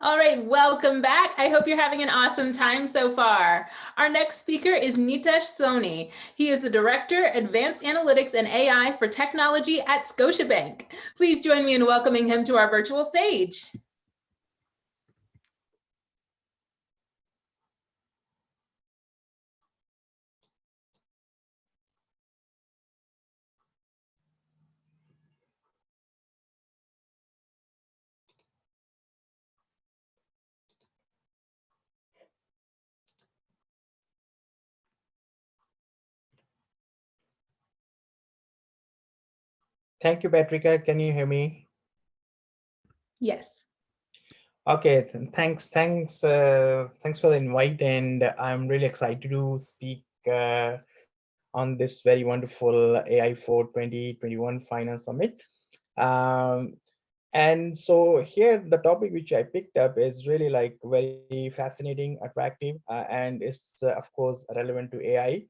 All right, welcome back. I hope you're having an awesome time so far. Our next speaker is Nitesh Soni. He is the Director, Advanced Analytics and AI for Technology at Scotiabank. Please join me in welcoming him to our virtual stage. Thank you, Patricia. Can you hear me? Yes. Okay, thanks for the invite, and I'm really excited to speak on this very wonderful AI for 2021 Finance Summit. Um, and so here, the topic which I picked up is really like very fascinating, attractive, and is of course relevant to AI.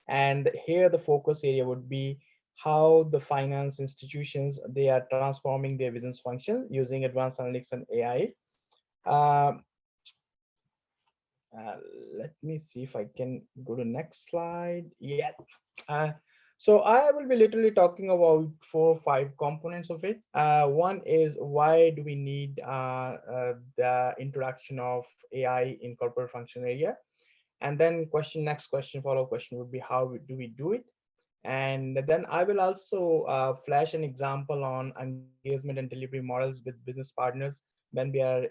And here, the focus area would be how the finance institutions they are transforming their business function using advanced analytics and AI. Um, uh, Let me see if I can go to next slide. Yeah. Uh, so I will be literally talking about 4 or 5 components of it. One is why do we need the introduction of AI in corporate function area, and then next question, follow question would be how do we do it, and then I will also flash an example on engagement and delivery models with business partners when we are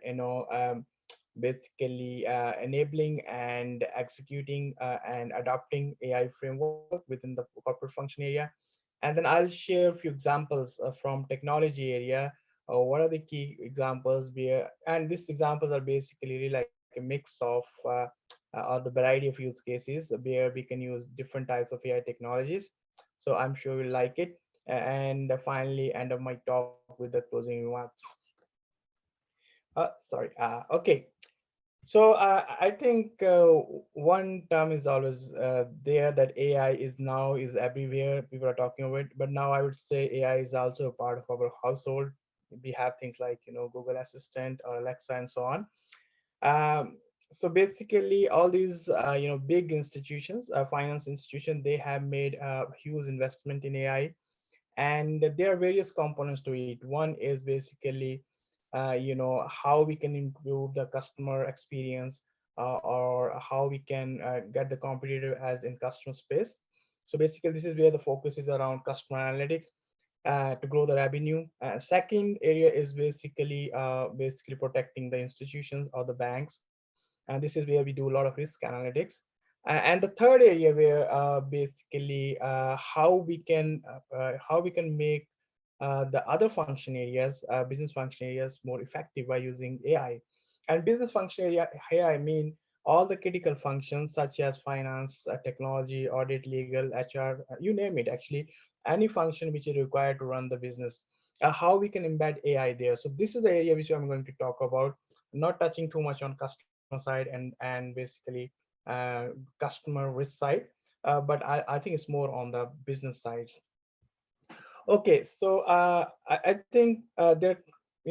basically enabling and executing and adopting AI framework within the corporate function area. And then I'll share a few examples from technology area. What are the key examples where, and these examples are basically really like a mix of or the variety of use cases where we can use different types of AI technologies. So I'm sure you'll like it. And finally, end of my talk with the closing remarks. Sorry. Okay. So I think one term is always there that AI is everywhere. People are talking about it, but now I would say AI is also a part of our household. We have things like Google Assistant or Alexa and so on. Um, so basically, all these big institutions, finance institutions, they have made a huge investment in AI, and there are various components to it. One is basically how we can improve the customer experience, or how we can get the competitive as in customer space. So basically this is where the focus is around customer analytics to grow the revenue. Second area is basically protecting the institutions or the banks, and this is where we do a lot of risk analytics. And the third area where basically how we can make the other function areas, business function areas, more effective by using AI. And business function area here, I mean all the critical functions such as finance, technology, audit, legal, HR, you name it. Actually, any function which is required to run the business, how we can embed AI there. So this is the area which I'm going to talk about, not touching too much on customer side and basically customer risk side, but I think it's more on the business side. Okay, so I think there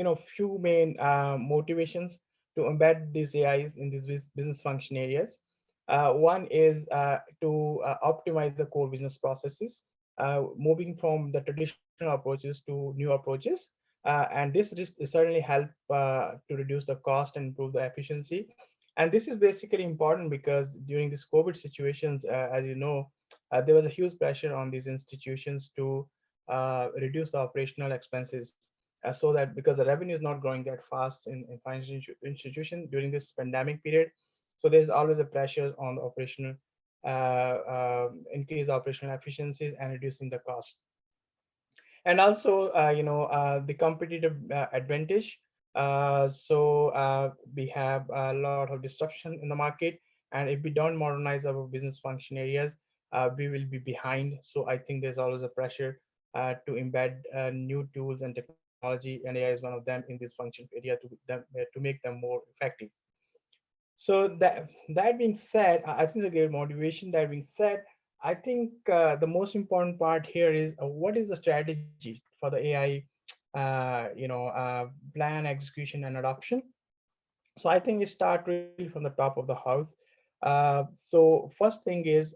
are few main motivations to embed these AIs in these business function areas. One is to optimize the core business processes, moving from the traditional approaches to new approaches, and this certainly help to reduce the cost and improve the efficiency. And this is basically important because during this COVID situations, as you know, there was a huge pressure on these institutions to reduce the operational expenses, so that because the revenue is not growing that fast in financial institution during this pandemic period, so there's always a pressure on the operational increase the operational efficiencies and reducing the cost. And also the competitive advantage. We have a lot of disruption in the market, and if we don't modernize our business function areas, we will be behind. So I think there's always a pressure to embed new tools and technology, and AI is one of them in this function area to make them more effective. So that being said, I think it's a great motivation. That being said, I think the most important part here is what is the strategy for the AI, plan, execution, and adoption. So I think we start really from the top of the house. So first thing is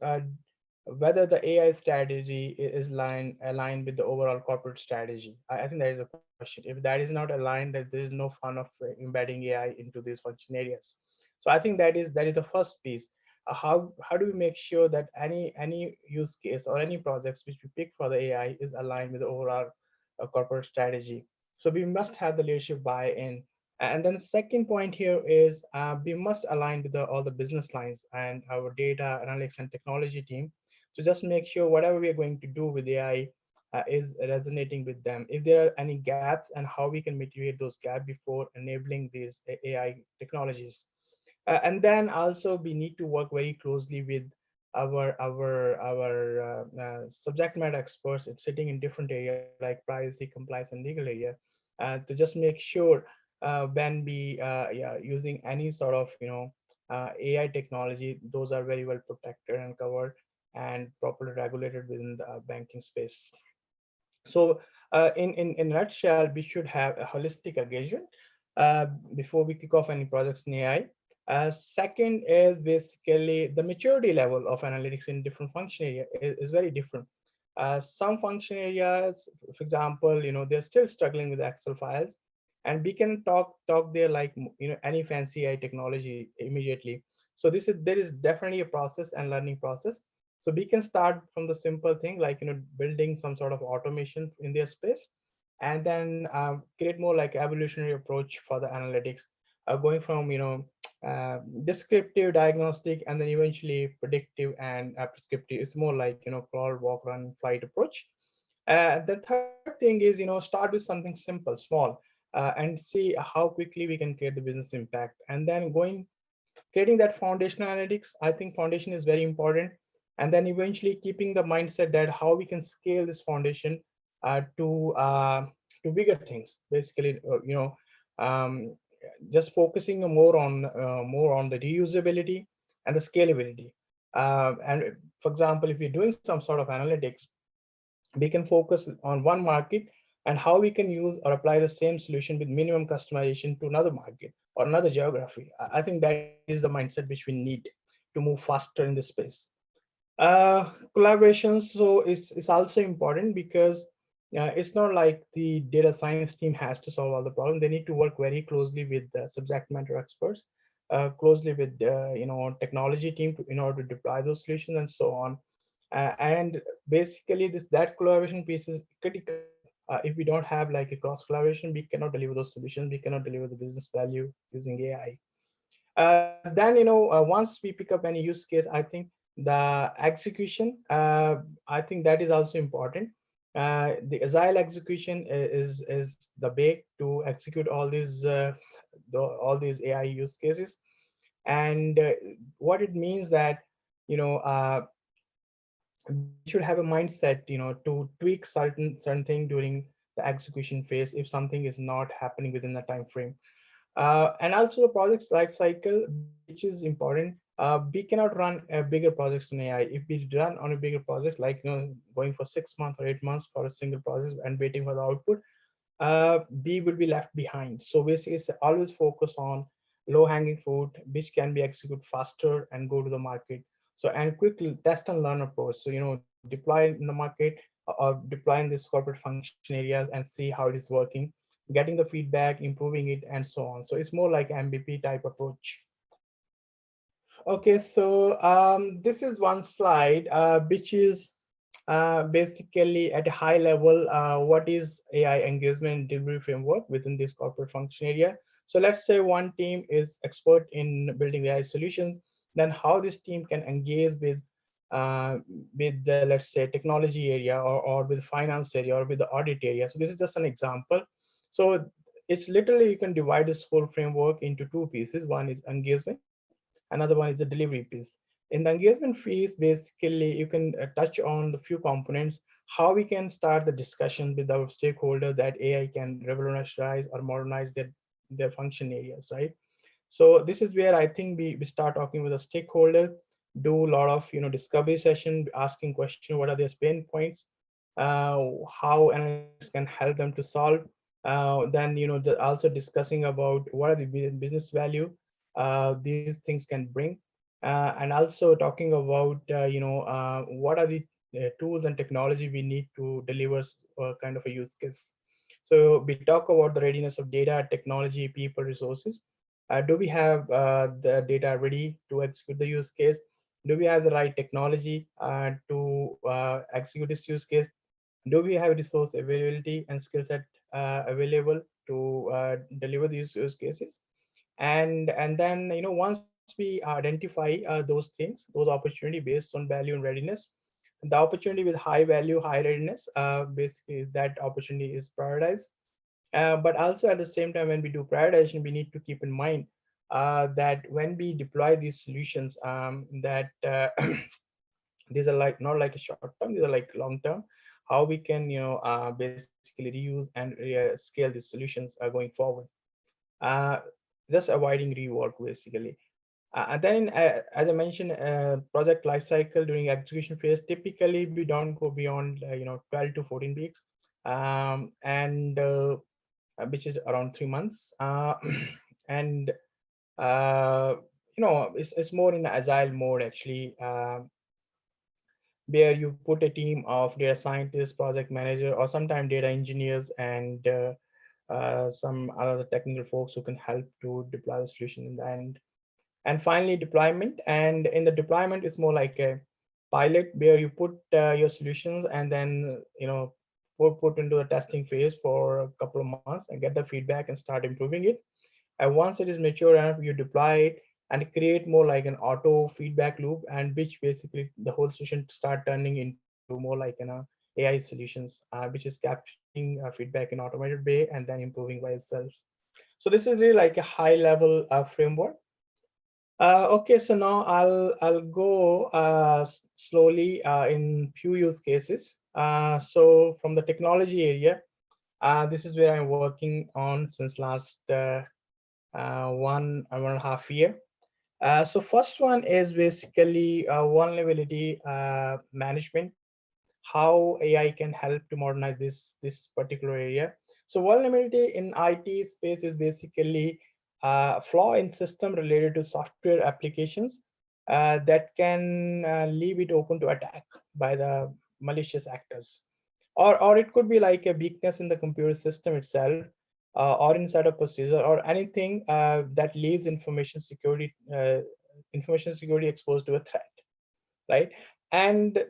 whether the AI strategy is aligned with the overall corporate strategy. I think that is a question. If that is not aligned, that there is no fun of embedding AI into these function areas. So I think that is the first piece. How do we make sure that any use case or any projects which we pick for the AI is aligned with the overall corporate strategy? So we must have the leadership buy-in. And then the second point here is we must align with all the business lines and our data analytics and technology team to just make sure whatever we are going to do with AI is resonating with them. If there are any gaps, and how we can mitigate those gaps before enabling these AI technologies. And then also we need to work very closely with our subject matter experts sitting in different area like privacy, compliance, and legal area, to just make sure when we yeah, using any sort of AI technology, those are very well protected and covered and properly regulated within the banking space. So in a nutshell, we should have a holistic engagement uh, before we kick off any projects in AI. Second is basically the maturity level of analytics in different function area is very different. Some function areas, for example, they're still struggling with Excel files, and we can talk there like any fancy AI technology immediately. So there is definitely a process and learning process. So we can start from the simple thing like building some sort of automation in their space, and then create more like evolutionary approach for the analytics, going from descriptive, diagnostic, and then eventually predictive and prescriptive. It's more like crawl, walk, run, flight approach. The third thing is start with something simple, small, and see how quickly we can create the business impact, and then creating that foundational analytics. I think foundation is very important, and then eventually keeping the mindset that how we can scale this foundation to bigger things. Basically, just focusing more on the reusability and the scalability. And for example, if you're doing some sort of analytics, we can focus on one market and how we can use or apply the same solution with minimum customization to another market or another geography. I think that is the mindset which we need to move faster in this space. Collaboration, so it's also important because it's not like the data science team has to solve all the problems. They need to work very closely with the subject matter experts, closely with the technology team in order to deploy those solutions and so on. And basically that collaboration piece is critical. If we don't have like a cross collaboration, we cannot deliver those solutions, we cannot deliver the business value using AI. Then once we pick up any use case, I think the execution, I think that is also important. The agile execution is the way to execute all these AI use cases. And what it means that you know uh, we should have a mindset to tweak certain thing during the execution phase if something is not happening within the time frame. And also the project's life cycle, which is important. We cannot run bigger projects in AI. If we run on a bigger project, like going for 6 months or 8 months for a single project and waiting for the output, we will be left behind. So basically, it's always focus on low-hanging fruit, which can be executed faster and go to the market. So and quickly test and learn approach. So deploy in the market or deploy in these corporate function areas and see how it is working, getting the feedback, improving it, and so on. So it's more like MVP type approach. Okay, so this is one slide which is basically at a high level what is AI engagement delivery framework within this corporate function area. So let's say one team is expert in building AI solutions, then how this team can engage with the, let's say, technology area, or with finance area, or with the audit area. So this is just an example. So it's literally you can divide this whole framework into two pieces. One is engagement, another one is the delivery piece. In the engagement phase, basically you can touch on the few components, how we can start the discussion with our stakeholder that AI can revolutionize or modernize their function areas, right? So this is where I think we start talking with the stakeholder, do a lot of discovery session, asking question, what are their pain points, how analytics can help them to solve. Then also discussing about what are the business value these things can bring, and also talking about what are the tools and technology we need to deliver kind of a use case. So we talk about the readiness of data, technology, people, resources. Do we have the data ready to execute the use case? Do we have the right technology to execute this use case? Do we have resource availability and skill set available to deliver these use cases? And then once we identify those things, those opportunity based on value and readiness, the opportunity with high value, high readiness, basically that opportunity is prioritized. But also at the same time, when we do prioritization, we need to keep in mind that when we deploy these solutions, that these are like not like a short term, these are like long term, how we can basically reuse and scale these solutions going forward, uh, just avoiding rework basically. And then as I mentioned, project lifecycle during execution phase, typically we don't go beyond 12 to 14 weeks, and which is around 3 months. And it's more in agile mode actually, where you put a team of data scientists, project manager, or sometimes data engineers, and some other technical folks who can help to deploy the solution in the end. And finally, deployment. And in the deployment, it's more like a pilot where you put your solutions and then put into the testing phase for a couple of months and get the feedback and start improving it. And once it is mature enough, you deploy it and create more like an auto feedback loop, and which basically the whole solution start turning into more like AI solutions, which is capturing feedback in automated way and then improving by itself. So this is really like a high level framework. Okay, so now I'll go slowly in few use cases. So from the technology area, this is where I'm working on since last 1.5 year. So first one is basically vulnerability management, how AI can help to modernize this particular area. So vulnerability in IT space is basically flaw in system related to software applications that can leave it open to attack by the malicious actors. Or it could be like a weakness in the computer system itself, or inside a procedure, or anything that leaves information security exposed to a threat, right? And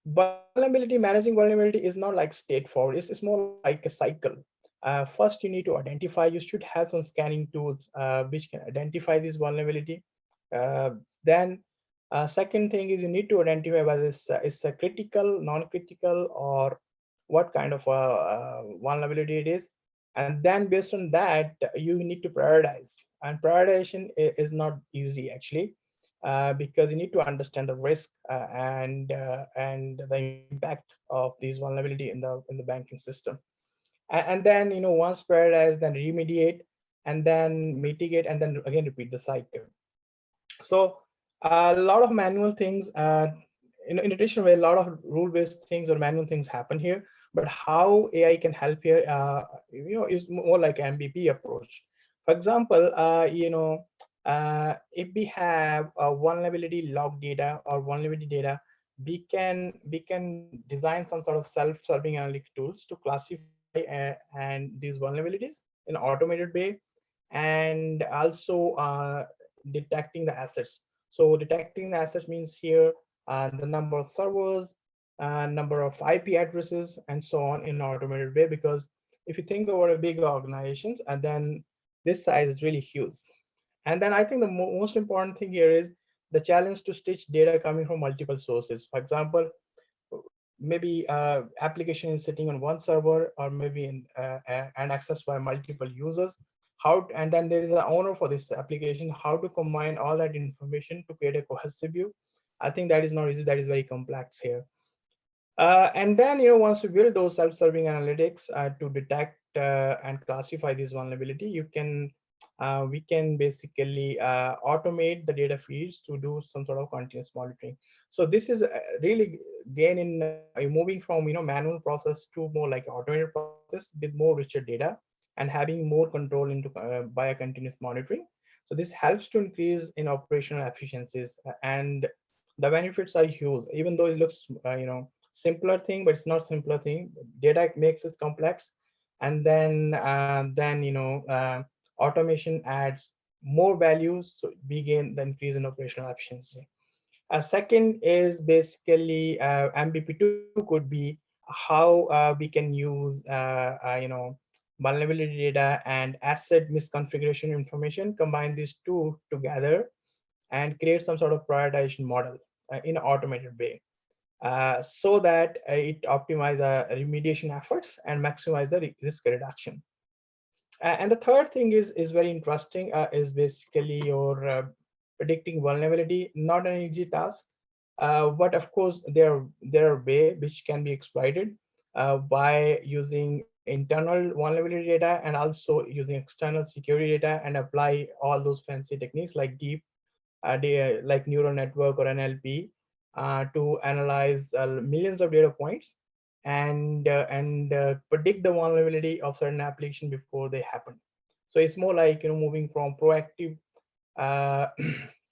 vulnerability, managing vulnerability is not like straightforward. It's more like a cycle. First, you need to identify. You should have some scanning tools which can identify this vulnerability. Then, second thing is you need to identify whether it's a critical, non-critical, or what kind of vulnerability it is. And then based on that, you need to prioritize. And prioritization is not easy actually, because you need to understand the risk and the impact of these vulnerability in the banking system. And then once prioritize, then remediate, and then mitigate, and then again repeat the cycle. So a lot of manual things, in addition, where a lot of rule-based things or manual things happen here, but how AI can help here, is more like MVP approach. For example, if we have a vulnerability log data or vulnerability data, we can design some sort of self-serving analytic tools to classify and these vulnerabilities in automated way, and also detecting the assets. So detecting the assets means here the number of servers, number of IP addresses, and so on in automated way. Because if you think about a big organizations, and then this size is really huge. And then I think the most important thing here is the challenge to stitch data coming from multiple sources. For example, maybe application is sitting on one server, or maybe and accessed by multiple users. And then there is an owner for this application. How to combine all that information to create a cohesive view? I think that is not easy. That is very complex here. And then once you build those self-serving analytics to detect and classify this vulnerability, we can basically automate the data feeds to do some sort of continuous monitoring. So this is really gain in moving from manual process to more like automated process with more richer data. and having more control into by a continuous monitoring. So this helps to increase in operational efficiencies, and the benefits are huge. Even though it looks simpler thing, but it's not simpler thing. Data makes it complex, and then automation adds more values, so we gain the increase in operational efficiency. A second is basically MVP2 could be how we can use vulnerability data and asset misconfiguration information, combine these two together and create some sort of prioritization model in an automated way, so that it optimize remediation efforts and maximize the risk reduction. And the third thing is very interesting, is basically your predicting vulnerability. Not an easy task, but of course there are way which can be exploited by using internal vulnerability data and also using external security data, and apply all those fancy techniques like deep like neural network or NLP to analyze millions of data points and predict the vulnerability of certain application before they happen. So it's more like moving from proactive, uh,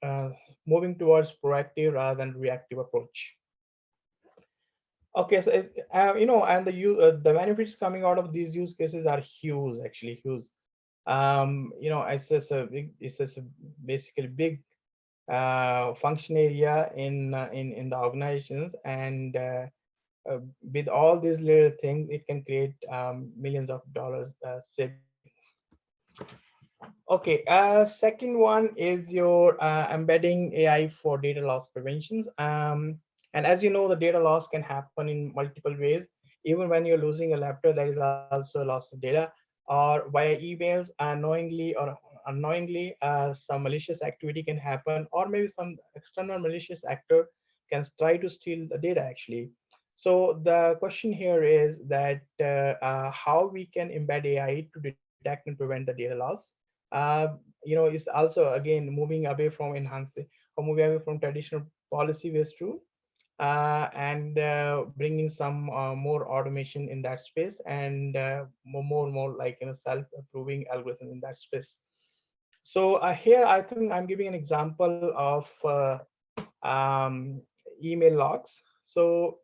uh, moving towards proactive rather than reactive approach. Okay, so and the benefits coming out of these use cases are huge, actually huge. It's just a basically big function area in the organizations, and with all these little things it can create millions of dollars saving. Okay, second one is your embedding AI for data loss preventions. And as you know, the data loss can happen in multiple ways. Even when you're losing a laptop, there is also a loss of data, or via emails, unknowingly or unknowingly, some malicious activity can happen, or maybe some external malicious actor can try to steal the data actually. So the question here is that how we can embed AI to detect and prevent the data loss. It's also again moving away from enhancing or moving away from traditional policy-based rule, and bringing some more automation in that space, and more like self-approving algorithm in that space. So here I think I'm giving an example of um, email logs. So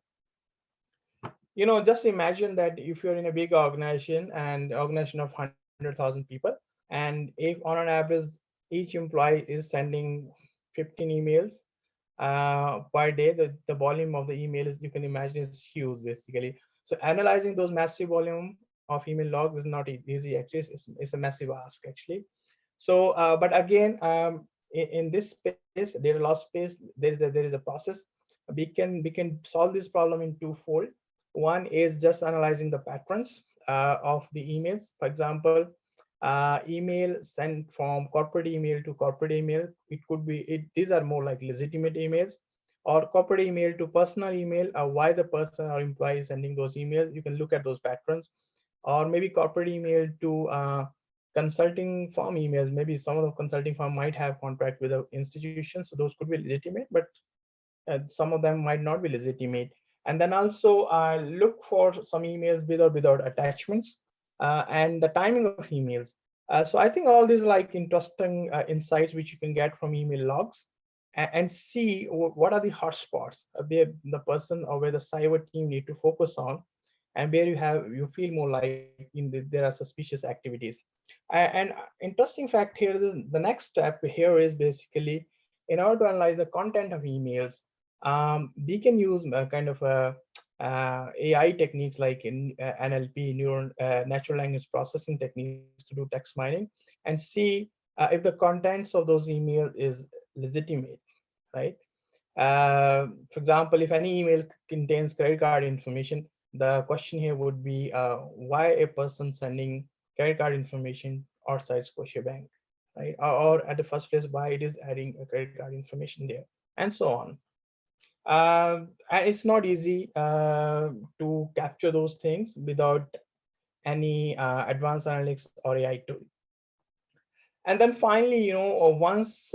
just imagine that if you're in a big organization, and organization of 100,000 people, and if on an average each employee is sending 15 emails per day, the volume of the email is, you can imagine, is huge basically. So analyzing those massive volume of email logs is not easy actually. It's a massive ask actually. So but again, in this space, data loss space, there is a process. We can solve this problem in twofold. One is just analyzing the patterns of the emails. For example, email sent from corporate email to corporate email, it could be these are more like legitimate emails, or corporate email to personal email. Why the person or employee is sending those emails, you can look at those patterns. Or maybe corporate email to consulting firm emails. Maybe some of the consulting firm might have contract with the institution, so those could be legitimate, but some of them might not be legitimate. And then also look for some emails with or without attachments, and the timing of emails. So I think all these like interesting insights which you can get from email logs, and see what are the hotspots where the person or where the cyber team need to focus on, and where you feel more like there are suspicious activities. And interesting fact here is the next step here is basically, in order to analyze the content of emails, we can use kind of AI techniques like in NLP, natural language processing techniques, to do text mining and see if the contents of those emails is legitimate, right? For example, if any email contains credit card information, the question here would be why a person sending credit card information outside Scotiabank, right? Or at the first place, why it is adding a credit card information there, and so on. And it's not easy to capture those things without any advanced analytics or AI tool. And then finally, once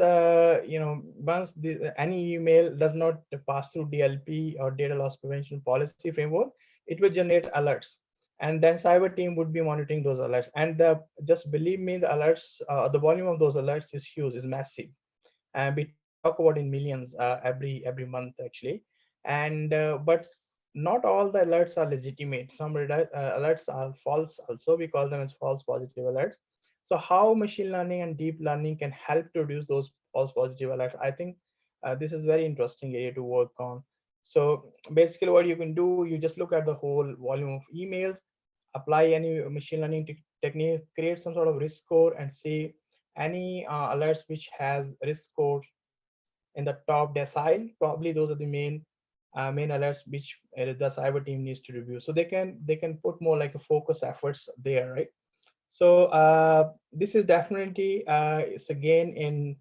any email does not pass through DLP or data loss prevention policy framework, it will generate alerts. and then cyber team would be monitoring those alerts. And just believe me, the alerts, the volume of those alerts is huge, is massive, and we talk about in millions every month actually. And but not all the alerts are legitimate. Some alerts are false also. We call them as false positive alerts. So how machine learning and deep learning can help to reduce those false positive alerts? I think this is very interesting area to work on. So basically what you can do, you just look at the whole volume of emails, apply any machine learning technique, create some sort of risk score, and see any alerts which has risk scores in the top decile. Probably those are the main alerts which the cyber team needs to review. So they can put more like a focus efforts there, right? So this is definitely it's a gain in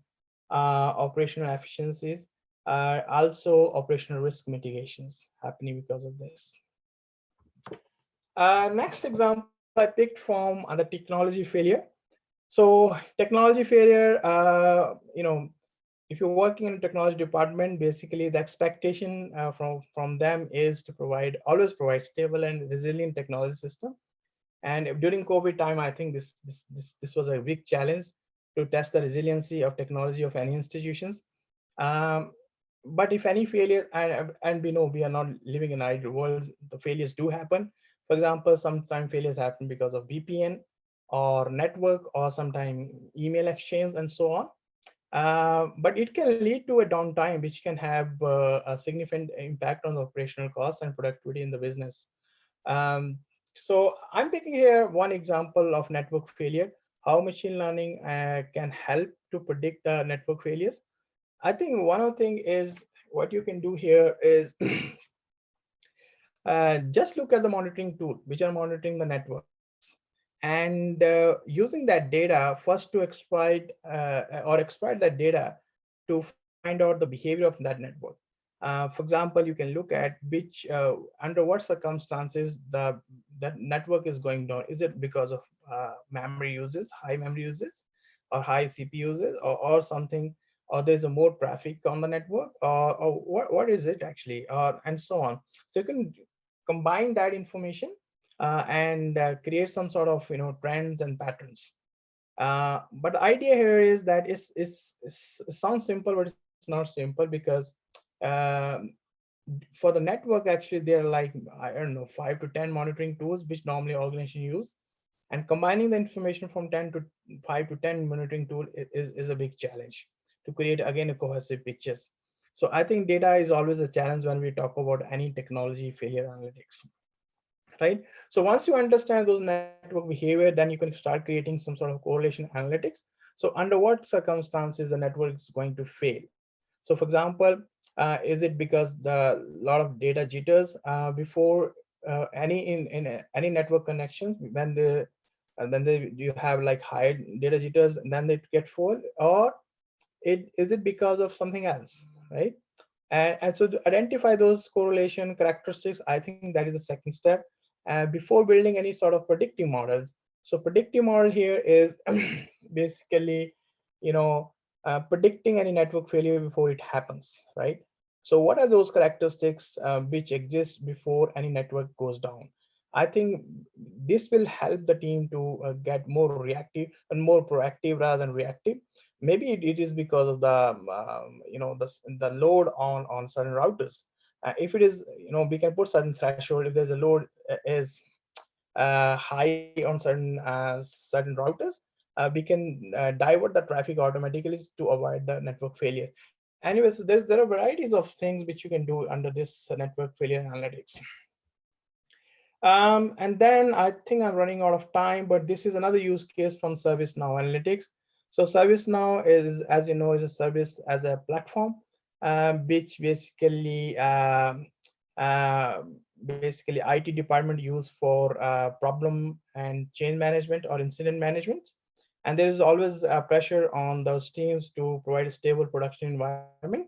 operational efficiencies, also operational risk mitigations happening because of this. Next example I picked from the technology failure. So technology failure, if you're working in a technology department, basically the expectation from them is to always provide stable and resilient technology system. And during COVID time, I think this was a big challenge to test the resiliency of technology of any institutions. Um, but if any failure, and we know we are not living in an ideal world, the failures do happen. For example, sometimes failures happen because of VPN or network, or sometimes email exchange and so on. But it can lead to a downtime, which can have a significant impact on the operational costs and productivity in the business. So I'm picking here one example of network failure, how machine learning can help to predict network failures. I think one of the thing is what you can do here is just look at the monitoring tool, which are monitoring the networks, and using that data first to exploit that data to find out the behavior of that network. For example, you can look at which under what circumstances that network is going down. Is it because of memory uses, high memory uses, or high CPU uses, or something, or there's a more traffic on the network, or what is it actually, and so on. So you can combine that information and create some sort of trends and patterns. But the idea here is that it sounds simple, but it's not simple, because um, for the network, actually, there are like, I don't know, 5 to 10 monitoring tools which normally organizations use. And combining the information from 5 to 10 monitoring tool is a big challenge to create, again, a cohesive pictures. So I think data is always a challenge when we talk about any technology failure analytics, right? So once you understand those network behavior, then you can start creating some sort of correlation analytics. So under what circumstances the network is going to fail. So for example, is it because the lot of data jitters before any any network connections, when you have like high data jitters and then they get full, or is it because of something else, right? And so to identify those correlation characteristics, I think that is the second step before building any sort of predictive models. So predictive model here is basically, predicting any network failure before it happens, right? So what are those characteristics which exist before any network goes down? I think this will help the team to get more reactive and more proactive rather than reactive. Maybe it is because of the load on certain routers. If it is, we can put certain threshold. If there's a load is high on certain routers, we can divert the traffic automatically to avoid the network failure. Anyway, so there are varieties of things which you can do under this network failure analytics. And then I think I'm running out of time, but this is another use case from ServiceNow Analytics. So ServiceNow is, as you know, is a service as a platform, which uh, basically IT department use for problem and change management or incident management. And there is always pressure on those teams to provide a stable production environment.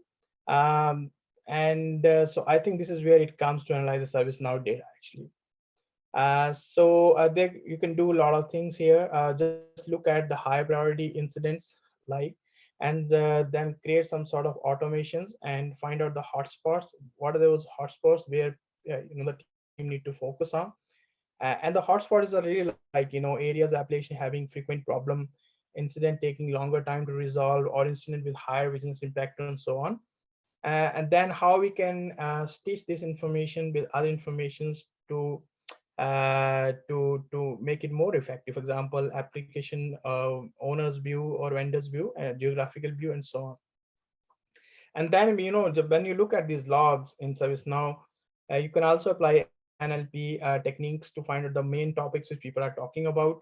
Um, and so I think this is where it comes to analyze the ServiceNow data actually. There you can do a lot of things here. Just look at the high priority incidents, like, and then create some sort of automations and find out the hotspots. What are those hotspots where the team need to focus on? And the hotspots are really like, areas of application having frequent problem, incident taking longer time to resolve, or incident with higher business impact and so on. And then how we can stitch this information with other informations to make it more effective. For example, application owner's view or vendor's view, geographical view, and so on. And then, when you look at these logs in ServiceNow, you can also apply NLP techniques to find out the main topics which people are talking about.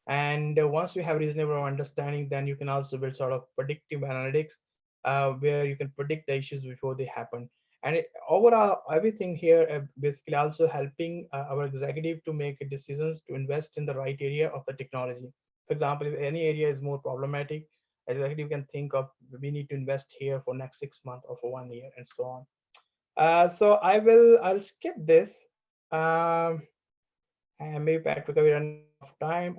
And once you have reasonable understanding, then you can also build sort of predictive analytics, where you can predict the issues before they happen. And overall, everything here basically also helping our executive to make decisions to invest in the right area of the technology. For example, if any area is more problematic, executive can think of, we need to invest here for next 6 months or for 1 year and so on. So I'll skip this. Um, and maybe Patrick, we're running out of time.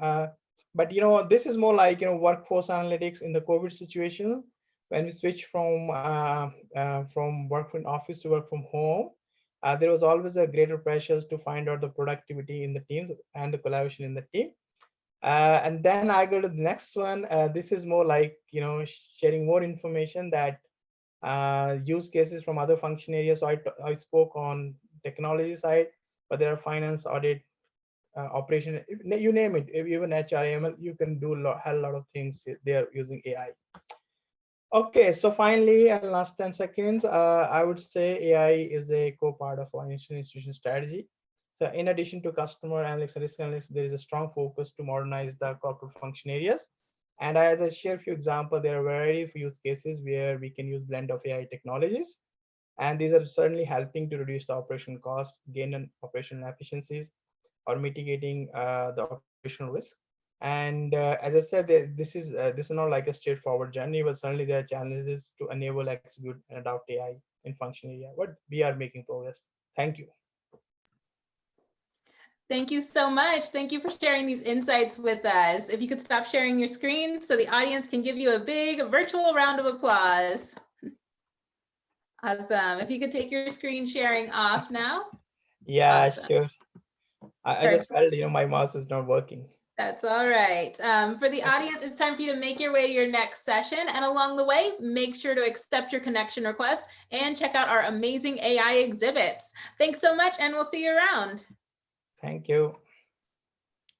But this is more like workforce analytics in the COVID situation. When we switch from work from office to work from home, there was always a greater pressures to find out the productivity in the teams and the collaboration in the team. And then I go to the next one. This is more like sharing more information that use cases from other function areas. So I spoke on technology side, but there are finance, audit, operation, you name it, even HRML, you can do hell lot of things there using AI. Okay, so finally, last 10 seconds, I would say AI is a core part of financial institution strategy. So in addition to customer analytics and risk analytics, there is a strong focus to modernize the corporate function areas. And as I share a few examples, there are a variety of use cases where we can use blend of AI technologies. And these are certainly helping to reduce the operational costs, gain in operational efficiencies, or mitigating the operational risk. And as I said, this is not like a straightforward journey, but certainly there are challenges to enable, execute, and adopt AI in function area. But we are making progress. Thank you. Thank you so much. Thank you for sharing these insights with us. If you could stop sharing your screen so the audience can give you a big virtual round of applause. Awesome. If you could take your screen sharing off now. Yeah, Awesome. sure. I just felt, my mouse is not working. That's all right. For the audience, it's time for you to make your way to your next session. And along the way, make sure to accept your connection request and check out our amazing AI exhibits. Thanks so much, and we'll see you around. Thank you.